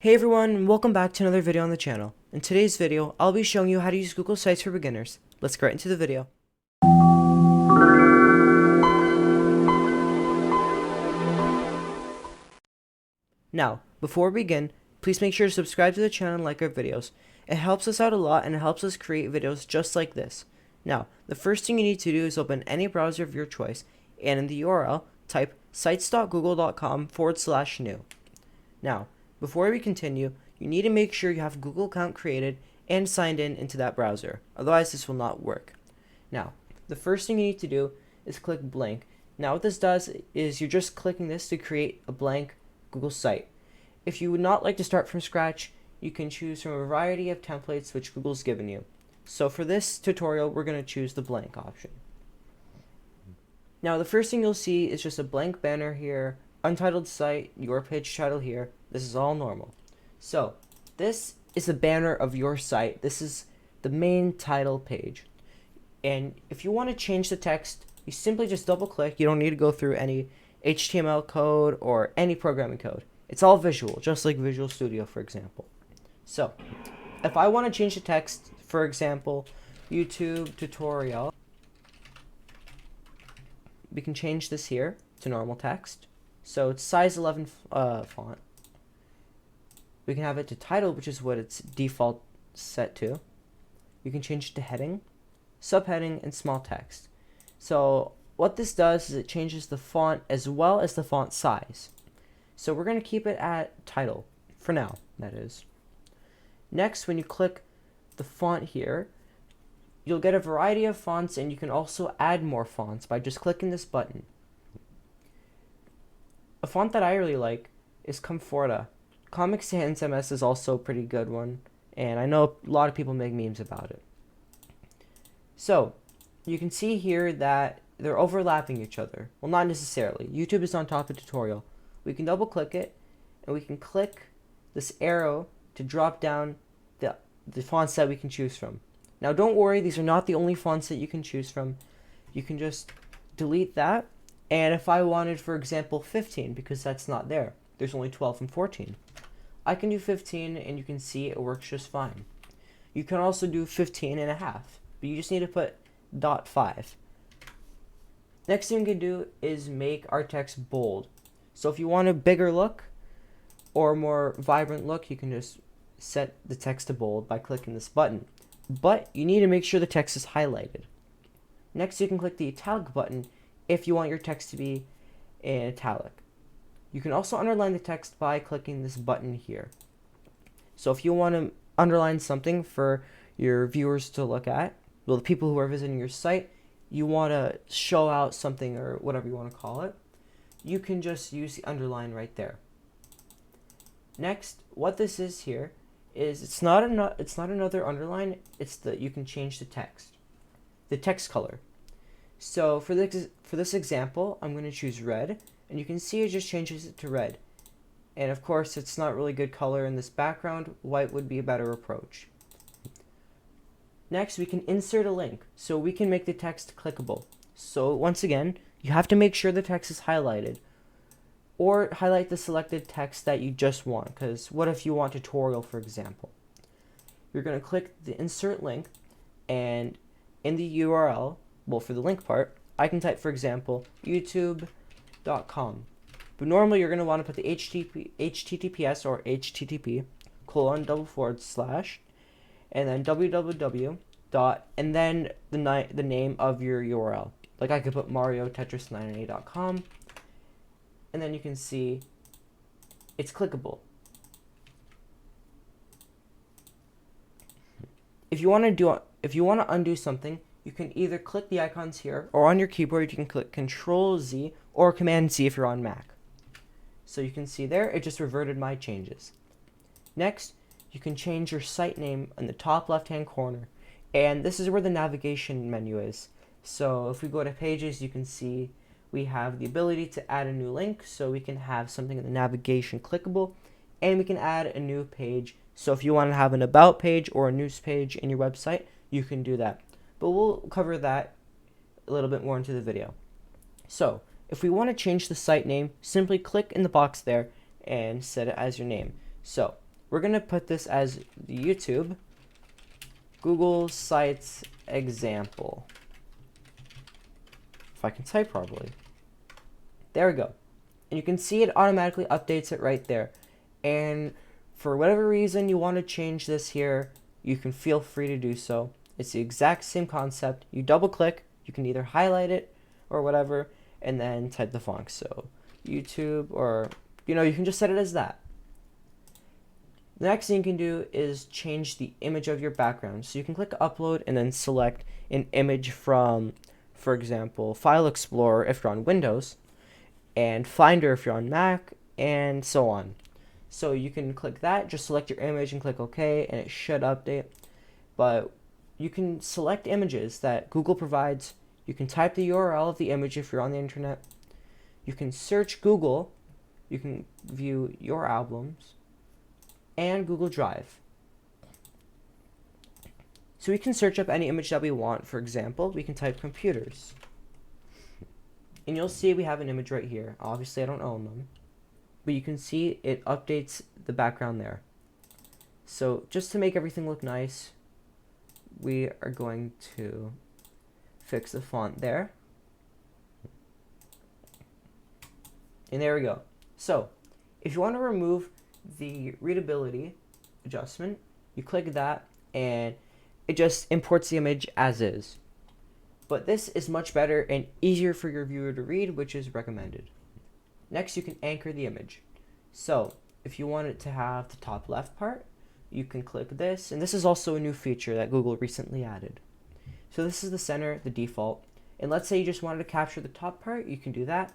Hey everyone, welcome back to another video on the channel. In today's video, I'll be showing you how to use Google Sites for beginners. Let's get right into the video. Now, before we begin, please make sure to subscribe to the channel and like our videos. It helps us out a lot and it helps us create videos just like this. Now, the first thing you need to do is open any browser of your choice, and in the URL, type sites.google.com/new. Now, before we continue, you need to make sure you have a Google account created and signed in into that browser. Otherwise, this will not work. Now, the first thing you need to do is click blank. Now, what this does is you're just clicking this to create a blank Google site. If you would not like to start from scratch, you can choose from a variety of templates which Google's given you. So for this tutorial, we're going to choose the blank option. Now, the first thing you'll see is just a blank banner here, untitled site, your page title here. This is all normal. So this is the banner of your site. This is the main title page. And if you want to change the text, you simply just double click. You don't need to go through any HTML code or any programming code. It's all visual, just like Visual Studio, for example. So if I want to change the text, for example, YouTube tutorial, we can change this here to normal text. So it's size 11 font. We can have it to title, which is what it's default set to. You can change it to heading, subheading, and small text. So what this does is it changes the font as well as the font size. So we're going to keep it at title, for now, that is. Next, when you click the font here, you'll get a variety of fonts, and you can also add more fonts by just clicking this button. A font that I really like is Comforta. Comic Sans MS is also a pretty good one, and I know a lot of people make memes about it. So, you can see here that they're overlapping each other. Well, not necessarily. YouTube is on top of the tutorial. We can double click it, and we can click this arrow to drop down the fonts that we can choose from. Now, don't worry, these are not the only fonts that you can choose from. You can just delete that. And if I wanted, for example, 15, because that's not there, there's only 12 and 14. I can do 15, and you can see it works just fine. You can also do 15 and a half, but you just need to put .5. Next thing we can do is make our text bold. So if you want a bigger look or a more vibrant look, you can just set the text to bold by clicking this button. But you need to make sure the text is highlighted. Next, you can click the Italic button if you want your text to be in italic. You can also underline the text by clicking this button here. So if you want to underline something for your viewers to look at, well, the people who are visiting your site, you want to show out something or whatever you want to call it, you can just use the underline right there. Next, what this is here is it's not another underline, it's that you can change the text color. So for this example, I'm going to choose red, and you can see it just changes it to red. And of course, it's not really good color in this background. White would be a better approach. Next, we can insert a link, so we can make the text clickable. So once again, you have to make sure the text is highlighted, or highlight the selected text that you just want, because what if you want tutorial, for example? You're going to click the insert link, and in the URL, well, for the link part, I can type, for example, youtube.com. But normally you're going to want to put the HTTPS or HTTP : and then www. And then the name of your URL. Like I could put mariotetris998.com, and then you can see it's clickable. If you want to undo something, you can either click the icons here, or on your keyboard you can click Control-Z or Command-Z if you're on Mac. So you can see there, it just reverted my changes. Next, you can change your site name in the top left-hand corner, and this is where the navigation menu is. So if we go to Pages, you can see we have the ability to add a new link, so we can have something in the navigation clickable, and we can add a new page. So if you want to have an About page or a News page in your website, you can do that. But we'll cover that a little bit more into the video. So if we want to change the site name, simply click in the box there and set it as your name. So we're going to put this as YouTube Google Sites example. If I can type properly. There we go. And you can see it automatically updates it right there. And for whatever reason you want to change this here, you can feel free to do so. It's the exact same concept. You double click, you can either highlight it or whatever, and then type the font. So YouTube, or you can just set it as that. The next thing you can do is change the image of your background. So you can click upload and then select an image from, for example, File Explorer if you're on Windows, and Finder if you're on Mac, and so on. So you can click that, just select your image and click OK, and it should update. But you can select images that Google provides. You can type the URL of the image if you're on the internet. You can search Google. You can view your albums and Google Drive. So we can search up any image that we want. For example, we can type computers. And you'll see we have an image right here. Obviously, I don't own them. But you can see it updates the background there. So just to make everything look nice, we are going to fix the font there. And there we go. So if you want to remove the readability adjustment, you click that and it just imports the image as is. But this is much better and easier for your viewer to read, which is recommended. Next, you can anchor the image. So if you want it to have the top left part, you can click this, and this is also a new feature that Google recently added. So this is the center, the default, and let's say you just wanted to capture the top part, you can do that.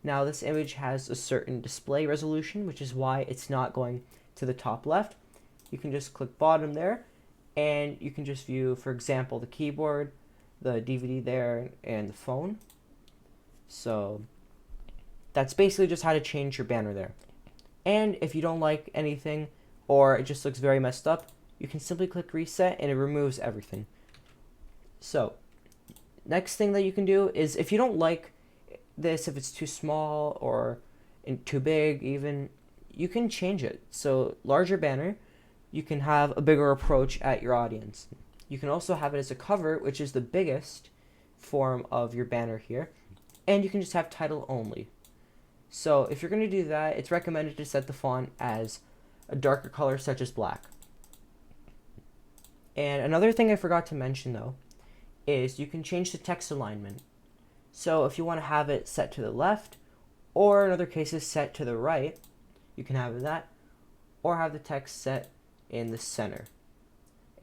Now this image has a certain display resolution, which is why it's not going to the top left. You can just click bottom there, and you can just view, for example, the keyboard, the DVD there, and the phone. So that's basically just how to change your banner there. And if you don't like anything, or it just looks very messed up, you can simply click reset and it removes everything. So next thing that you can do is, if you don't like this, if it's too small or too big even, you can change it. So larger banner, you can have a bigger approach at your audience. You can also have it as a cover, which is the biggest form of your banner here, and you can just have title only. So if you're going to do that, it's recommended to set the font as a darker color such as black. And another thing I forgot to mention though is you can change the text alignment. So if you want to have it set to the left, or in other cases set to the right, you can have that, or have the text set in the center.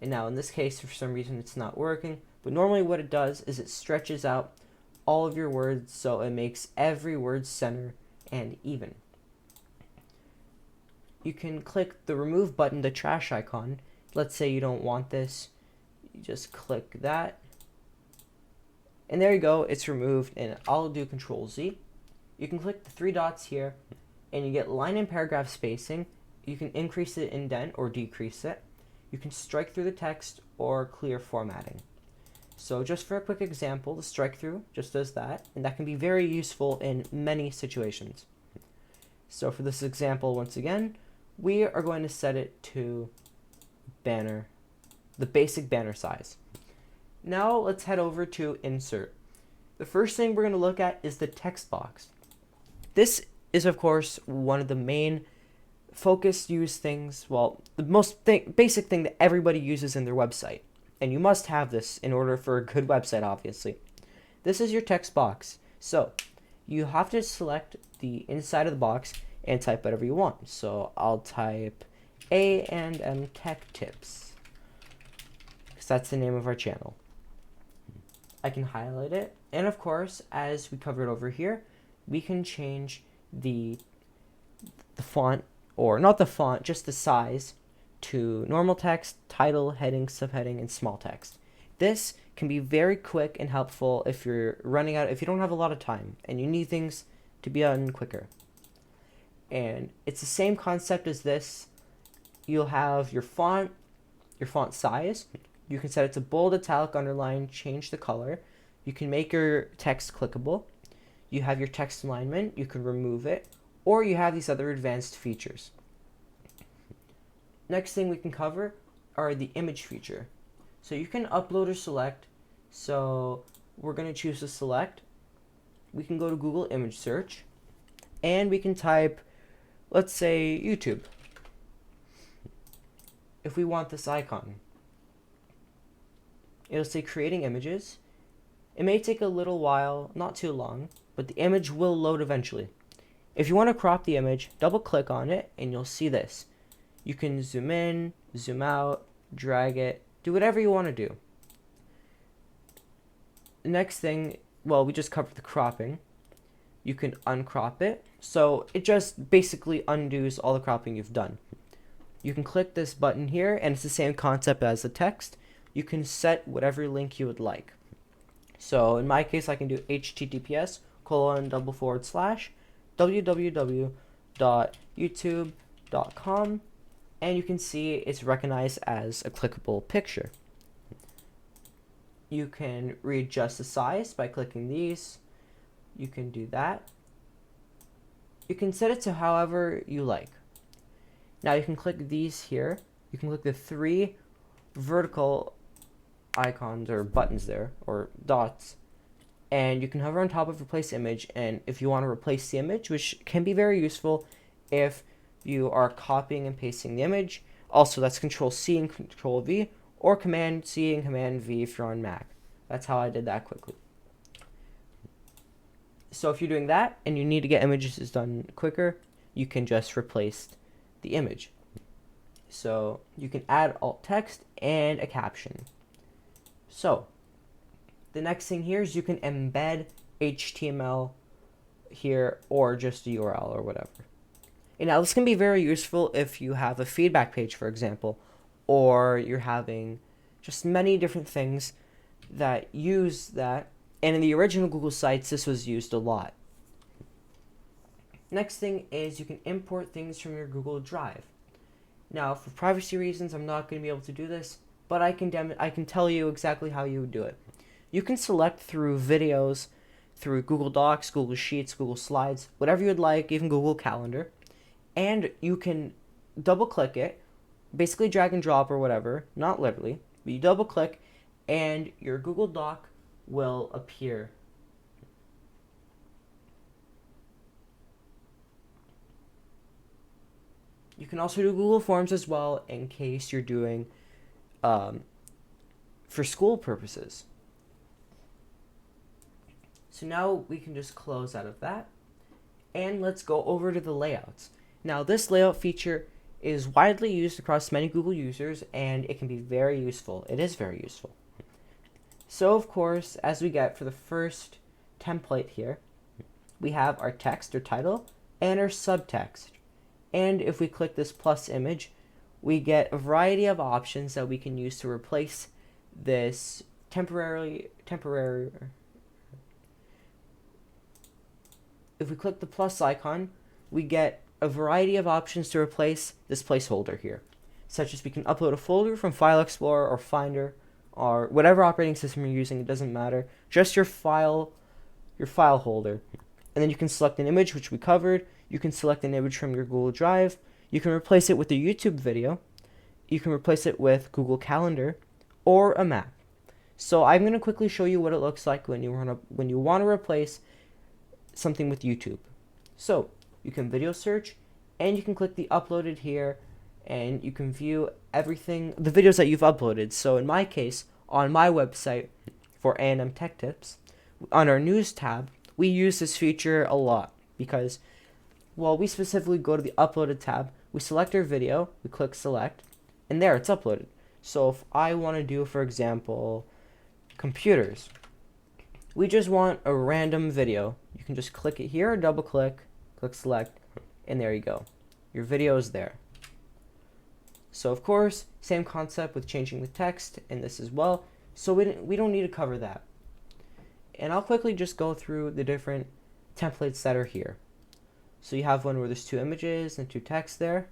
And now in this case, for some reason it's not working, but normally what it does is it stretches out all of your words so it makes every word center and even. You can click the remove button, the trash icon. Let's say you don't want this, you just click that, and there you go, it's removed. And I'll do Control Z. You can click the three dots here and you get line and paragraph spacing. You can increase the indent or decrease it. You can strike through the text or clear formatting. So just for a quick example, the strike through just does that, and that can be very useful in many situations. So for this example, once again, we are going to set it to banner, the basic banner size. Now let's head over to insert. The first thing we're going to look at is the text box. This is of course one of the main focused use things, well, the most basic thing that everybody uses in their website. And you must have this in order for a good website, obviously. This is your text box. So you have to select the inside of the box and type whatever you want. So I'll type A&M Tech Tips, because that's the name of our channel. I can highlight it, and of course, as we covered over here, we can change the font, or not the font, just the size, to normal text, title, heading, subheading, and small text. This can be very quick and helpful if you're running out, if you don't have a lot of time and you need things to be done quicker. And it's the same concept as this. You'll have your font size. You can set it to bold, italic, underline, change the color. You can make your text clickable. You have your text alignment. You can remove it, or you have these other advanced features. Next thing we can cover are the image feature. So you can upload or select. So we're going to choose to select. We can go to Google image search and we can type, let's say, YouTube. If we want this icon, it'll say creating images. It may take a little while, not too long, but the image will load eventually. If you want to crop the image, double click on it and you'll see this. You can zoom in, zoom out, drag it, do whatever you want to do. The next thing, well, we just covered the cropping. You can uncrop it. So it just basically undoes all the cropping you've done. You can click this button here and it's the same concept as the text. You can set whatever link you would like. So in my case, I can do https://www.youtube.com, and you can see it's recognized as a clickable picture. You can readjust the size by clicking these. You can do that. You can set it to however you like. Now you can click these here. You can click the 3 vertical icons or buttons there, or dots, and you can hover on top of replace image, and if you want to replace the image, which can be very useful if you are copying and pasting the image. Also, that's Control-C and Control-V, or Command-C and Command-V if you're on Mac. That's how I did that quickly. So if you're doing that and you need to get images done quicker, you can just replace the image. So you can add alt text and a caption. So the next thing here is you can embed HTML here, or just a URL or whatever. And now this can be very useful if you have a feedback page, for example, or you're having just many different things that use that. And in the original Google sites, this was used a lot. Next thing is you can import things from your Google Drive. Now, for privacy reasons, I'm not going to be able to do this, but I can tell you exactly how you would do it. You can select through videos, through Google Docs, Google Sheets, Google Slides, whatever you'd like, even Google Calendar, and you can double click it, basically drag and drop or whatever, not literally, but you double click and your Google Doc will appear. You can also do Google Forms as well in case you're doing for school purposes. So now we can just close out of that and let's go over to the layouts. Now this layout feature is widely used across many Google users and it can be very useful. It is very useful. So of course, as we get for the first template here, we have our text or title and our subtext. And if we click this plus image, we get a variety of options that we can use to replace this temporary. If we click the plus icon, we get a variety of options to replace this placeholder here, such as we can upload a folder from File Explorer or Finder or whatever operating system you're using, it doesn't matter, just your file holder. And then you can select an image, which we covered. You can select an image from your Google Drive. You can replace it with a YouTube video. You can replace it with Google Calendar or a map. So I'm going to quickly show you what it looks like when you want to replace something with YouTube. So you can video search and you can click the uploaded here and you can view everything, the videos that you've uploaded. So in my case, on my website for A&M Tech Tips, on our news tab, we use this feature a lot because, well, we specifically go to the uploaded tab, we select our video, we click select, and there it's uploaded. So if I want to do, for example, computers, we just want a random video. You can just click it here, double click, click select, and there you go. Your video is there. So of course, same concept with changing the text in this as well. So we don't need to cover that. And I'll quickly just go through the different templates that are here. So you have one where there's 2 images and 2 texts there.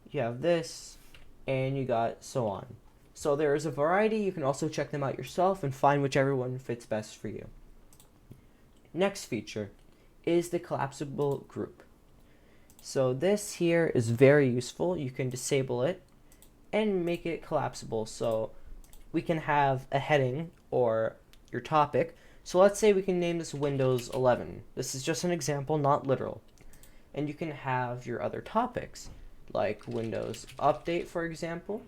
You have this, and you got so on. So there is a variety. You can also check them out yourself and find whichever one fits best for you. Next feature is the collapsible group. So this here is very useful. You can disable it and make it collapsible. So we can have a heading or your topic. So let's say we can name this Windows 11. This is just an example, not literal. And you can have your other topics, like Windows Update, for example.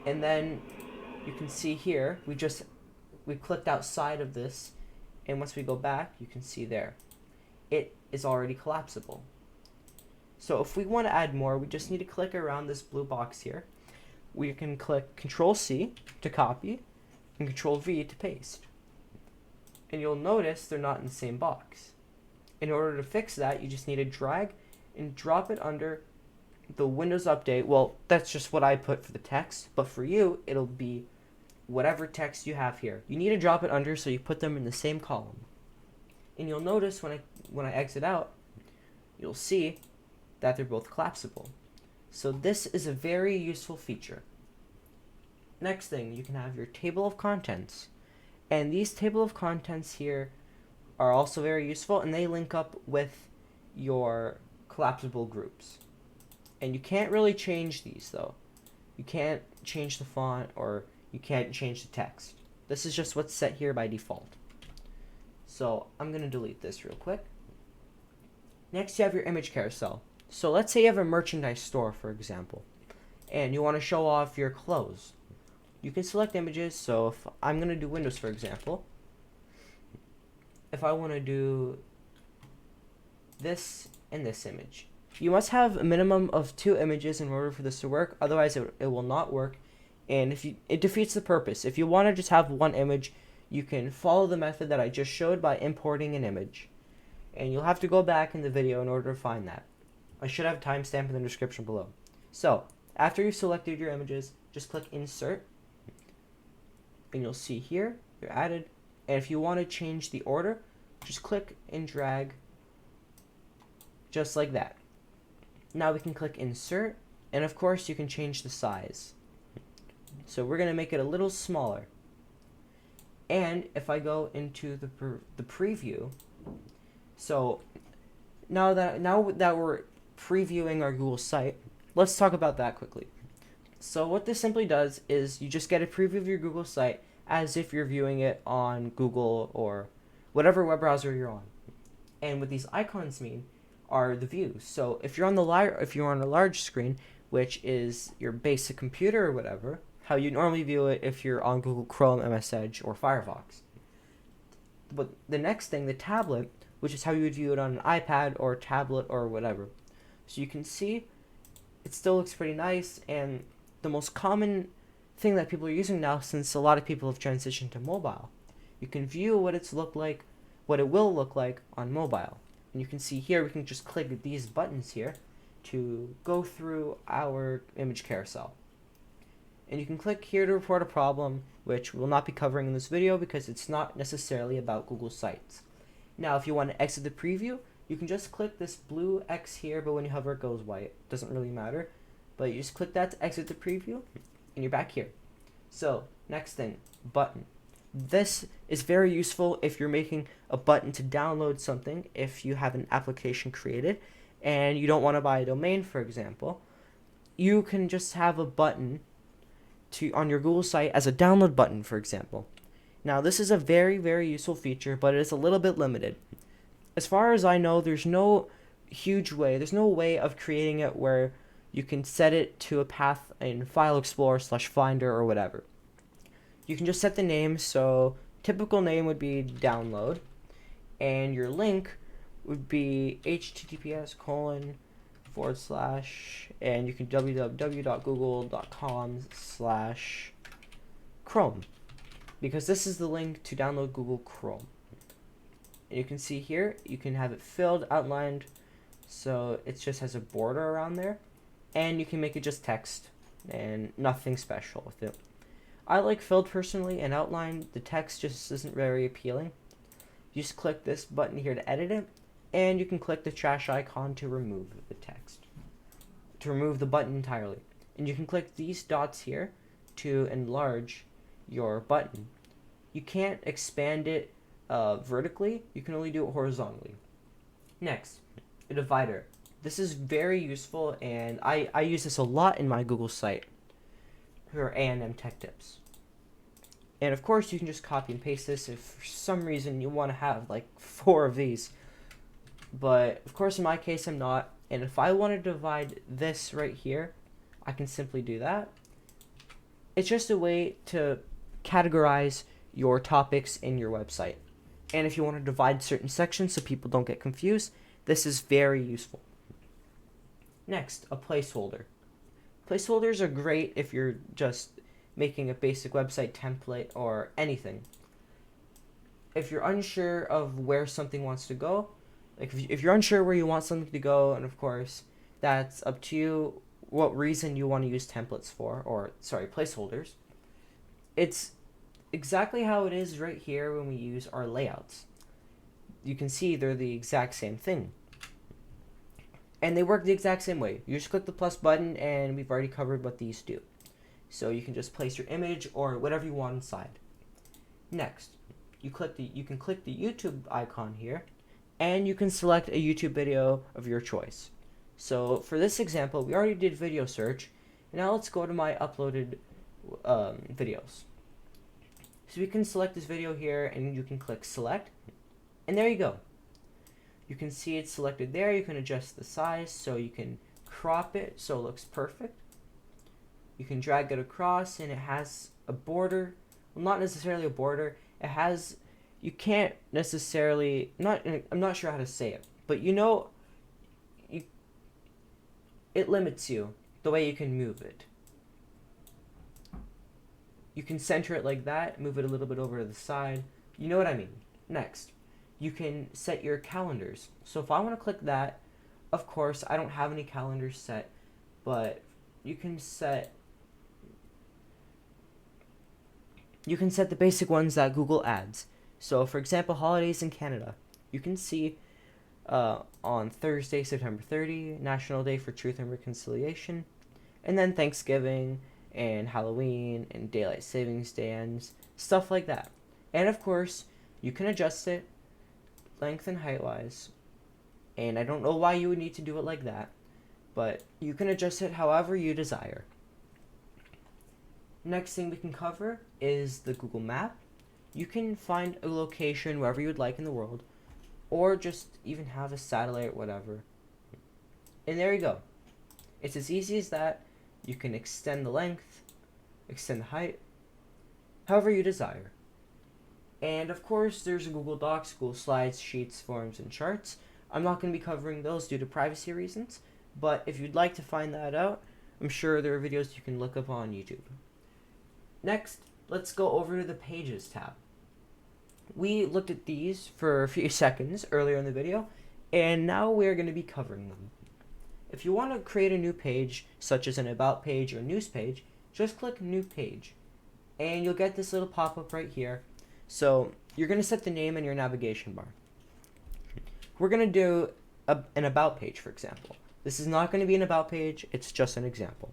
And then you can see here, we clicked outside of this, and once we go back, you can see there. It is already collapsible. So if we want to add more, we just need to click around this blue box here. We can click Control-C to copy and Control-V to paste. And you'll notice they're not in the same box. In order to fix that, you just need to drag and drop it under the Windows Update. Well, that's just what I put for the text, but for you, it'll be whatever text you have here. You need to drop it under so you put them in the same column. And you'll notice when I exit out, you'll see that they're both collapsible. So this is a very useful feature. Next thing, you can have your table of contents. And these table of contents here are also very useful, and they link up with your collapsible groups. And you can't really change these though. You can't change the font or you can't change the text. This is just what's set here by default. So I'm going to delete this real quick. Next, you have your image carousel. So let's say you have a merchandise store, for example, and you want to show off your clothes. You can select images. So if I'm going to do Windows, for example, if I want to do this and this image, you must have a minimum of 2 images in order for this to work. Otherwise, it will not work, and it defeats the purpose. If you want to just have one image, you can follow the method that I just showed by importing an image, and you'll have to go back in the video in order to find that. I should have a timestamp in the description below. So after you've selected your images, just click Insert, and you'll see here you're added. And if you want to change the order, just click and drag just like that. Now we can click Insert, and of course you can change the size. So we're going to make it a little smaller. And if I go into the preview, so now that we're previewing our Google site, let's talk about that quickly. So what this simply does is you just get a preview of your Google site as if you're viewing it on Google or whatever web browser you're on. And what these icons mean are the views. So if you're on a large screen, which is your basic computer or whatever, how you normally view it if you're on Google Chrome, MS Edge, or Firefox. But the next thing, the tablet, which is how you would view it on an iPad or tablet or whatever. So you can see it still looks pretty nice, and the most common thing that people are using now, since a lot of people have transitioned to mobile, you can view what it will look like on mobile. And you can see here we can just click these buttons here to go through our image carousel. And you can click here to report a problem, which we'll not be covering in this video because it's not necessarily about Google Sites. Now, if you want to exit the preview, you can just click this blue X here, but when you hover it goes white. Doesn't really matter. But you just click that to exit the preview, and you're back here. So, next thing, button. This is very useful if you're making a button to download something, if you have an application created, and you don't want to buy a domain, for example. You can just have a button on your Google site as a download button, for example. Now, this is a very, very useful feature, but it is a little bit limited. As far as I know, there's no way of creating it where you can set it to a path in File Explorer /Finder or whatever. You can just set the name, so typical name would be download, and your link would be https:// and you can www.google.com/Chrome, because this is the link to download Google Chrome. And you can see here, you can have it filled, outlined, so it just has a border around there, and you can make it just text and nothing special with it. I like filled personally, and outlined. The text just isn't very appealing. You just click this button here to edit it, and you can click the trash icon to remove the text, to remove the button entirely. And you can click these dots here to enlarge your button. You can't expand it vertically, you can only do it horizontally. Next, a divider. This is very useful, and I use this a lot in my Google site for A&M Tech Tips. And of course, you can just copy and paste this if for some reason you want to have like 4 of these. But of course, in my case, I'm not. And if I want to divide this right here, I can simply do that. It's just a way to categorize your topics in your website. And if you want to divide certain sections so people don't get confused, this is very useful. Next, a placeholder. Placeholders are great if you're just making a basic website template or anything. If you're unsure of where something wants to go, like if you're unsure where you want something to go, and of course, that's up to you what reason you want to use templates for, or sorry, placeholders. It's exactly how it is right here when we use our layouts. You can see they're the exact same thing. And they work the exact same way. You just click the plus button and we've already covered what these do. So you can just place your image or whatever you want inside. Next, you can click the YouTube icon here and you can select a YouTube video of your choice. So for this example, we already did video search. Now let's go to my uploaded videos. So we can select this video here and you can click select, and there you go. You can see it's selected there. You can adjust the size so you can crop it so it looks perfect. You can drag it across and it has a border. Well, not necessarily a border. It has, you can't necessarily, I'm not sure how to say it, but it limits you the way you can move it. You can center it like that, move it a little bit over to the side. You know what I mean. Next, you can set your calendars. So if I want to click that, of course, I don't have any calendars set, but you can set the basic ones that Google adds. So for example, holidays in Canada. You can see on Thursday, September 30, National Day for Truth and Reconciliation, and then Thanksgiving and Halloween and Daylight Savings Day ends, stuff like that. And of course, you can adjust it length and height wise, and I don't know why you would need to do it like that, but you can adjust it however you desire. Next thing we can cover is the Google Map. You can find a location wherever you would like in the world, or just even have a satellite or whatever. And there you go. It's as easy as that. You can extend the length, extend the height, however you desire. And of course, there's Google Docs, Google Slides, Sheets, Forms, and Charts. I'm not going to be covering those due to privacy reasons, but if you'd like to find that out, I'm sure there are videos you can look up on YouTube. Next, let's go over to the Pages tab. We looked at these for a few seconds earlier in the video, and now we're going to be covering them. If you want to create a new page, such as an About page or News page, just click New Page, and you'll get this little pop-up right here. So you're going to set the name in your navigation bar. We're going to do an About page, for example. This is not going to be an About page, it's just an example.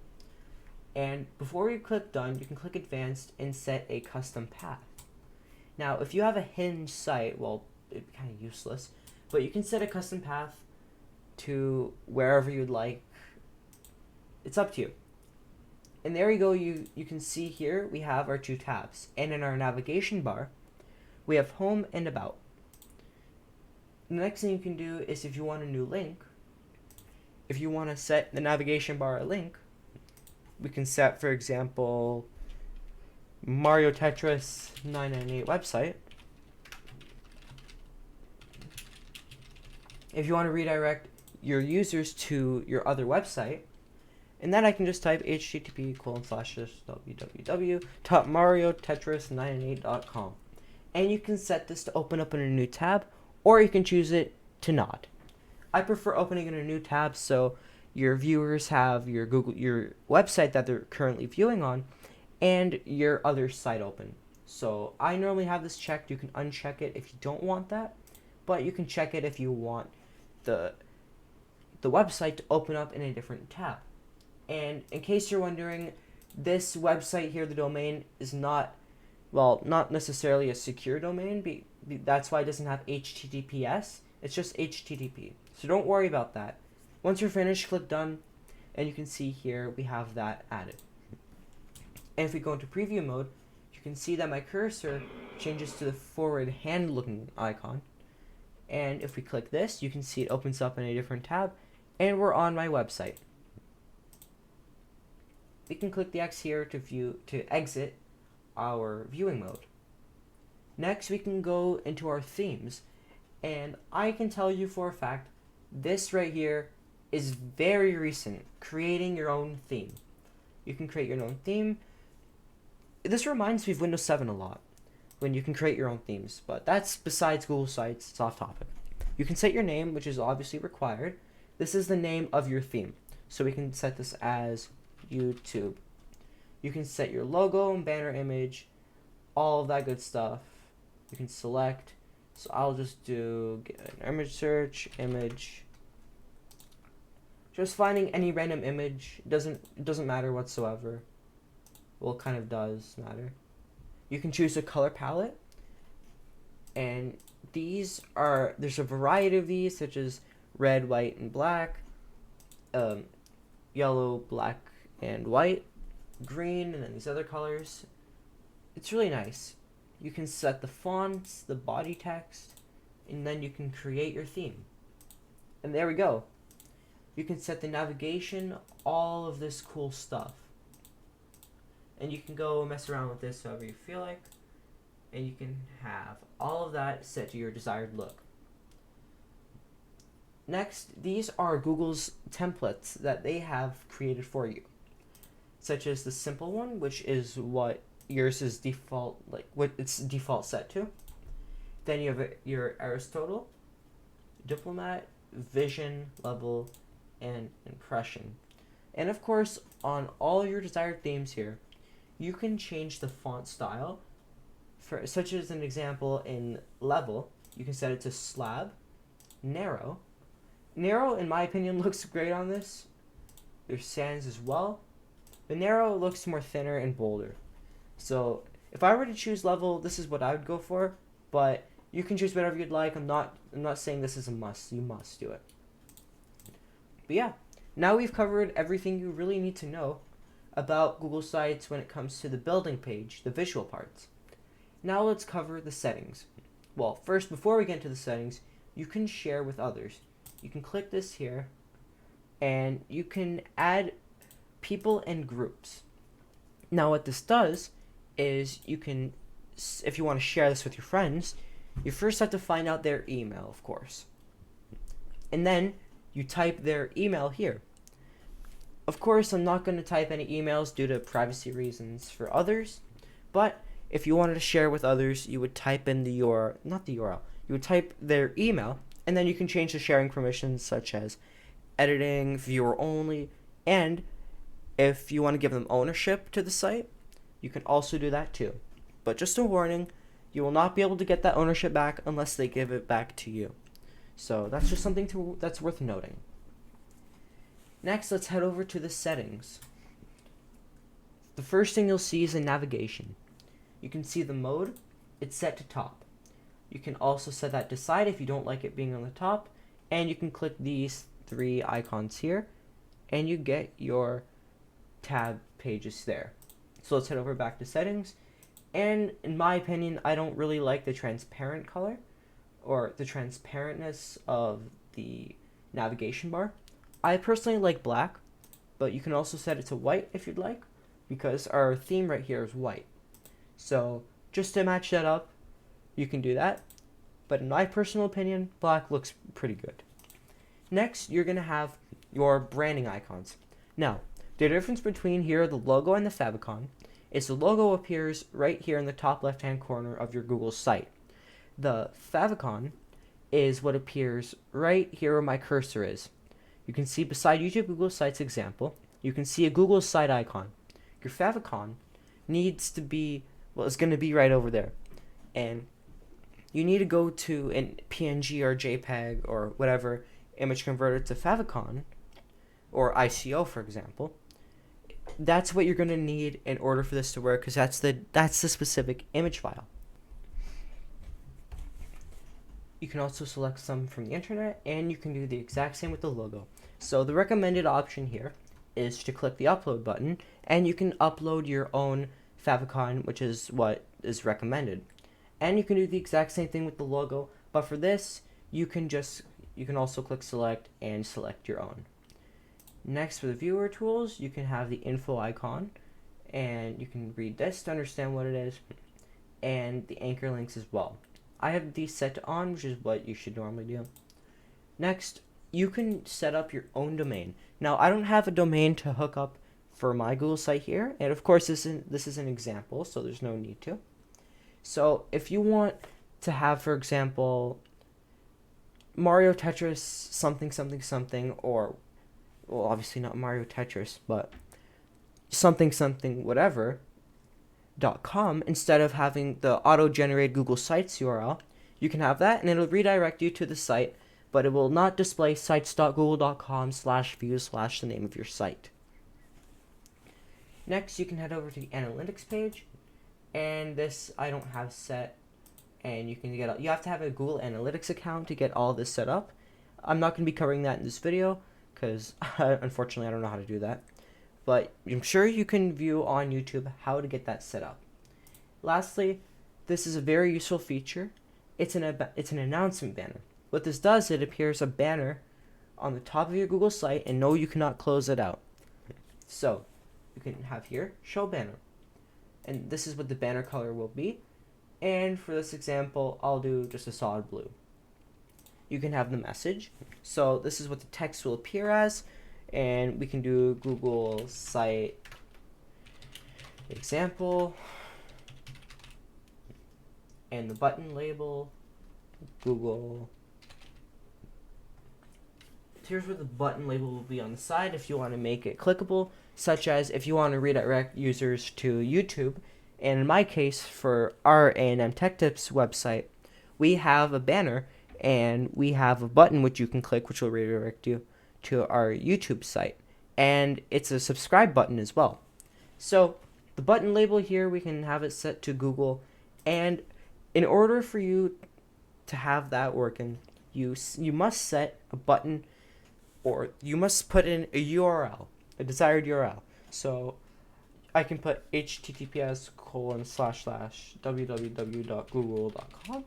And before you click Done, you can click Advanced and set a custom path. Now, if you have a hinged site, well, it'd be kind of useless, but you can set a custom path to wherever you'd like. It's up to you. And there you go, you can see here we have our 2 tabs. And in our navigation bar, we have Home and About. The next thing you can do is if you want a new link, if you want to set the navigation bar a link, we can set, for example, Mario Tetris 998 website. If you want to redirect your users to your other website, and then I can just type http://www.mariotetris998.com, and you can set this to open up in a new tab, or you can choose it to not. I prefer opening in a new tab so your viewers have your website that they're currently viewing on and your other site open. So I normally have this checked. You can uncheck it if you don't want that, but you can check it if you want the website to open up in a different tab. And in case you're wondering, this website here, the domain, is not necessarily a secure domain. That's why it doesn't have HTTPS. It's just HTTP. So don't worry about that. Once you're finished, click done, and you can see here we have that added. And if we go into preview mode, you can see that my cursor changes to the forward hand looking icon. And if we click this, you can see it opens up in a different tab, and we're on my website. We can click the X here to exit our viewing mode. Next, we can go into our themes, and I can tell you for a fact, this right here is very recent, creating your own theme. You can create your own theme. This reminds me of Windows 7 a lot, when you can create your own themes, but that's besides Google Sites, it's off topic. You can set your name, which is obviously required. This is the name of your theme, so we can set this as YouTube. You can set your logo and banner image, all of that good stuff. You can select, so I'll just do an image search, image. Just finding any random image doesn't matter whatsoever. Well, it kind of does matter. You can choose a color palette, and there's a variety of these, such as red, white, and black, yellow, black, and white, green, and then these other colors. It's really nice. You can set the fonts, the body text, and then you can create your theme. And there we go. You can set the navigation, all of this cool stuff. And you can go mess around with this however you feel like, and you can have all of that set to your desired look. Next, these are Google's templates that they have created for you, such as the simple one, which is what yours is default, like what it's default set to. Then you have your Aristotle, Diplomat, Vision, Level, and Impression. And of course, on all your desired themes here, you can change the font style. For such as an example, in Level, you can set it to slab, narrow. Narrow, in my opinion, looks great on this. There's sans as well. The narrow looks more thinner and bolder. So if I were to choose Level, this is what I would go for. But you can choose whatever you'd like. I'm not saying this is a must. You must do it. But yeah, now we've covered everything you really need to know about Google Sites when it comes to the building page, the visual parts. Now let's cover the settings. Well, first, before we get into the settings, you can share with others. You can click this here, and you can add people and groups. Now what this does is you can, if you want to share this with your friends, you first have to find out their email, of course. And then you type their email here. Of course, I'm not going to type any emails due to privacy reasons for others, but if you wanted to share with others, you would type in the URL, you would type their email, and then you can change the sharing permissions such as editing, viewer only, and if you want to give them ownership to the site, you can also do that too. But just a warning, you will not be able to get that ownership back unless they give it back to you. So that's just something that's worth noting. Next, let's head over to the settings. The first thing you'll see is in navigation. You can see the mode, it's set to top. You can also set that to side if you don't like it being on the top, and you can click these three icons here, and you get your tab pages there. So let's head over back to settings, and in my opinion, I don't really like the transparent color, or the transparentness of the navigation bar. I personally like black, but you can also set it to white if you'd like, because our theme right here is white. So just to match that up, you can do that. But in my personal opinion, black looks pretty good. Next, you're going to have your branding icons. Now, the difference between here, the logo and the favicon, is the logo appears right here in the top left-hand corner of your Google site. The favicon is what appears right here where my cursor is. You can see beside YouTube Google Sites example, you can see a Google site icon. Your favicon needs to be, well, it's going to be right over there. And you need to go to an PNG or JPEG or whatever image converter to favicon, or ICO for example. That's what you're going to need in order for this to work, because that's the specific image file. You can also select some from the internet, and you can do the exact same with the logo. So the recommended option here is to click the upload button, and you can upload your own favicon, which is what is recommended. And you can do the exact same thing with the logo, but for this, you can also click select and select your own. Next, for the viewer tools, you can have the info icon, and you can read this to understand what it is, and the anchor links as well. I have these set to on, which is what you should normally do. Next, you can set up your own domain. Now, I don't have a domain to hook up for my Google site here, and of course this is an example, so there's no need to. So if you want to have, for example, Mario Tetris something something something, or, well, obviously not Mario Tetris, but something something whatever .com, instead of having the auto-generated Google Sites URL, you can have that, and it'll redirect you to the site, but it will not display sites.google.com/view/ the name of your site. Next, you can head over to the analytics page, and this I don't have set, and you have to have a Google Analytics account to get all this set up. I'm not going to be covering that in this video because unfortunately I don't know how to do that, but I'm sure you can view on YouTube how to get that set up. Lastly, this is a very useful feature. It's an announcement banner. What this does, it appears a banner on the top of your Google site, and no, you cannot close it out. So you can have here show banner, and this is what the banner color will be. And for this example, I'll do just a solid blue. You can have the message. So this is what the text will appear as, and we can do Google site example, and the button label, Google. Here's where the button label will be on the side if you want to make it clickable, such as if you want to redirect users to YouTube. And in my case, for our A&M Tech Tips website, we have a banner and we have a button which you can click, which will redirect you to our YouTube site. And it's a subscribe button as well. So the button label here, we can have it set to Google. And in order for you to have that working, you must set a button, or you must put in a URL, a desired URL. So I can put https://www.google.com,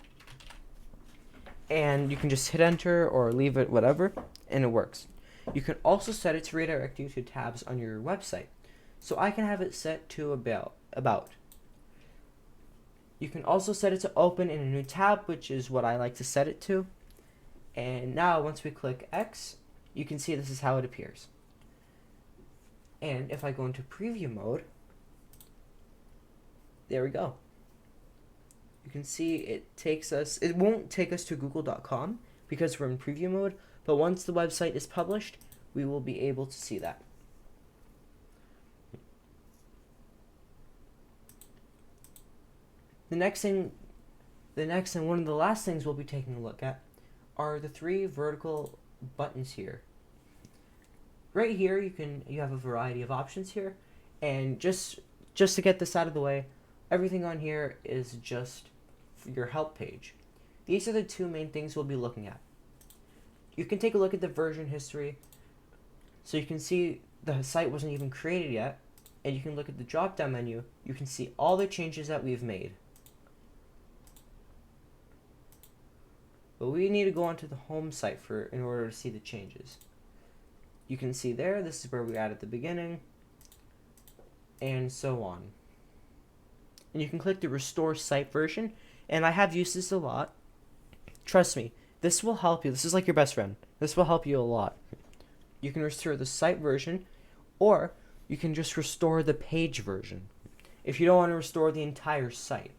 and you can just hit enter or leave it whatever, and it works. You can also set it to redirect you to tabs on your website. So I can have it set to about. You can also set it to open in a new tab, which is what I like to set it to. And now once we click X, you can see this is how it appears. And if I go into preview mode, there we go. You can see it won't take us to google.com because we're in preview mode, but once the website is published, we will be able to see that. The next and one of the last things we'll be taking a look at are the 3 vertical buttons here. Right here, you have a variety of options here, and just to get this out of the way, everything on here is just your help page. These are the 2 main things we'll be looking at. You can take a look at the version history, so you can see the site wasn't even created yet, and you can look at the drop-down menu. You can see all the changes that we've made. But we need to go onto the home site in order to see the changes. You can see there, this is where we added at the beginning, and so on. And you can click the restore site version, and I have used this a lot. Trust me, this will help you. This is like your best friend. This will help you a lot. You can restore the site version, or you can just restore the page version if you don't want to restore the entire site.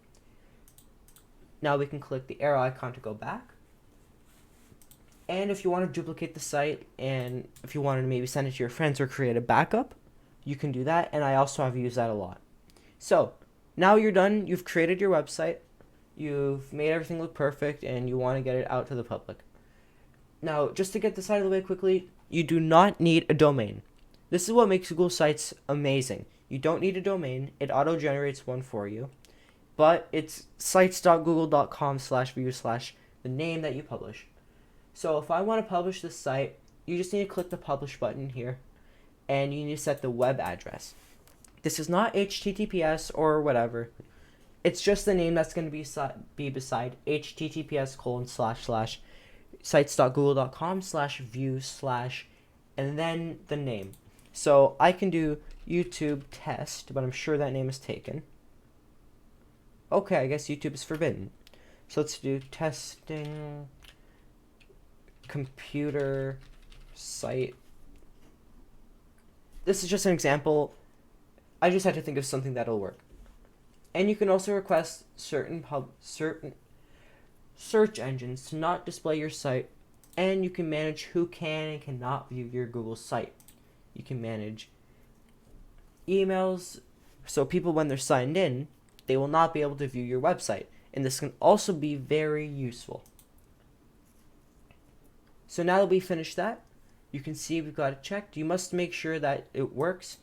Now we can click the arrow icon to go back. And if you want to duplicate the site, and if you wanted to maybe send it to your friends or create a backup, you can do that, and I also have used that a lot. So now you're done. You've created your website. You've made everything look perfect, and you want to get it out to the public. Now, just to get this out of the way quickly, you do not need a domain. This is what makes Google Sites amazing. You don't need a domain. It auto-generates one for you. But it's sites.google.com/view/ the name that you publish. So if I want to publish this site, you just need to click the publish button here, and you need to set the web address. This is not HTTPS or whatever. It's just the name that's going to be beside https://sites.google.com/view/ and then the name. So I can do YouTube test, but I'm sure that name is taken. Okay, I guess YouTube is forbidden. So let's do testing computer site. This is just an example. I just had to think of something that'll work. And you can also request certain search engines to not display your site, and you can manage who can and cannot view your Google site. You can manage emails, so people, when they're signed in, they will not be able to view your website, and this can also be very useful. So now that we finished that, you can see we've got it checked. You must make sure that it works,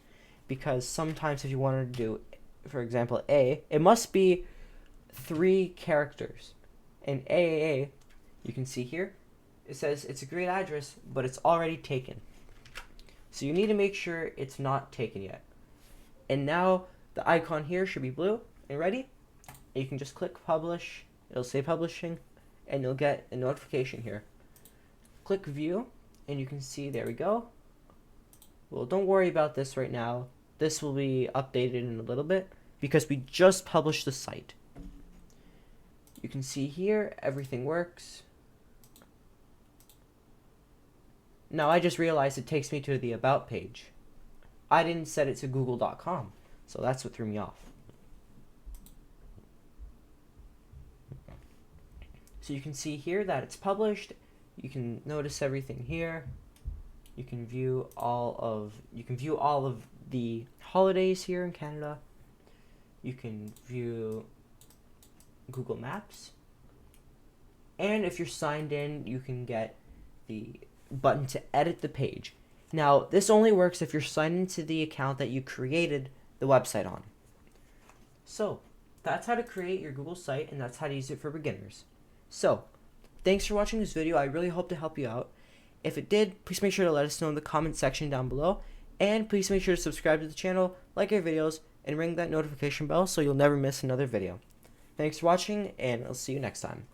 because sometimes if you wanted to do, for example, A, it must be 3 characters. And AAA, you can see here, it says it's a great address, but it's already taken. So you need to make sure it's not taken yet. And now the icon here should be blue and ready. You can just click publish. It'll say publishing, and you'll get a notification here. Click view, and you can see, there we go. Well, don't worry about this right now. This will be updated in a little bit because we just published the site. You can see here, everything works. Now I just realized it takes me to the about page. I didn't set it to google.com, so that's what threw me off. So you can see here that it's published. You can notice everything here. You can view all of the holidays here in Canada. You can view Google Maps. And if you're signed in, you can get the button to edit the page. Now, this only works if you're signed into the account that you created the website on. So, that's how to create your Google site, and that's how to use it for beginners. So, thanks for watching this video. I really hope to help you out. If it did, please make sure to let us know in the comment section down below. And please make sure to subscribe to the channel, like our videos, and ring that notification bell so you'll never miss another video. Thanks for watching, and I'll see you next time.